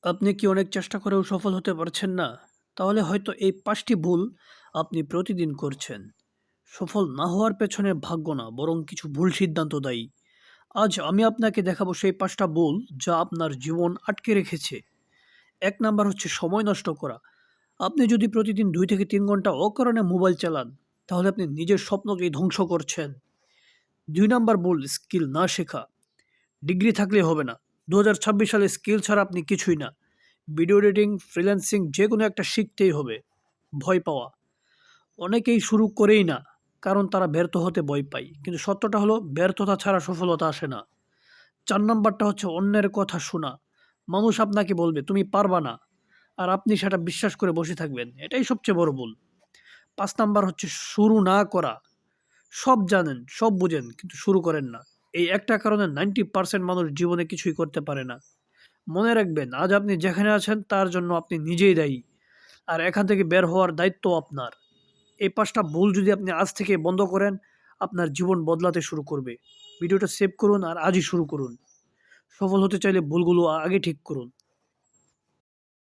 আপনি কি অনেক চেষ্টা করেও সফল হতে পারছেন না? তাহলে হয়তো এই ৫টি ভুল আপনি প্রতিদিন করছেন। সফল না হওয়ার পেছনে ভাগ্য না, বরং কিছু ভুল সিদ্ধান্ত দায়ী। আজ আমি আপনাকে দেখাবো সেই ৫টা ভুল যা আপনার জীবন আটকে রেখেছে। ১ নাম্বার হচ্ছে সময় নষ্ট করা। আপনি যদি প্রতিদিন ২ থেকে ৩ ঘন্টা অকারণে মোবাইল চালান, তাহলে আপনি নিজের স্বপ্নকেই ধ্বংস করছেন। ২ নাম্বার ভুল স্কিল না শেখা। ডিগ্রি থাকলেই হবে না। ২০২৬ সালে স্কিল ছাড়া আপনি কিছুই না। ভিডিও এডিটিং, ফ্রিল্যান্সিং যেকোনো একটা শিখতেই হবে। ভয় পাওয়া। অনেকেই শুরু করেই না, কারণ তারা ব্যর্থ হতে ভয় পায়। কিন্তু সত্যটা হলো ব্যর্থতা ছাড়া সফলতা আসে না। ৪ নাম্বারটা হচ্ছে অন্যের কথা শোনা। মানুষ আপনাকে বলবে তুমি পারবা না। আর আপনি সেটা বিশ্বাস করে বসে থাকবেন। এটাই সবচেয়ে বড় ভুল। ৫ নাম্বার হচ্ছে শুরু না করা। সব জানেন, সব বুঝেন কিন্তু শুরু করেন না। এই একটা কারণে 90% মানুষ জীবনে কিছুই করতে পারে না। মনে রাখবেন, আজ আপনি যেখানে আছেন তার জন্য আপনি নিজেই দায়ী। আর এখান থেকে বের হওয়ার দায়িত্ব আপনার। এই ৫টা ভুল যদি আপনি আজ থেকে বন্ধ করেন, আপনার জীবন বদলাতে শুরু করবে। ভিডিওটা সেভ করুন আর আজই শুরু করুন। সফল হতে চাইলে ভুলগুলো আগে ঠিক করুন।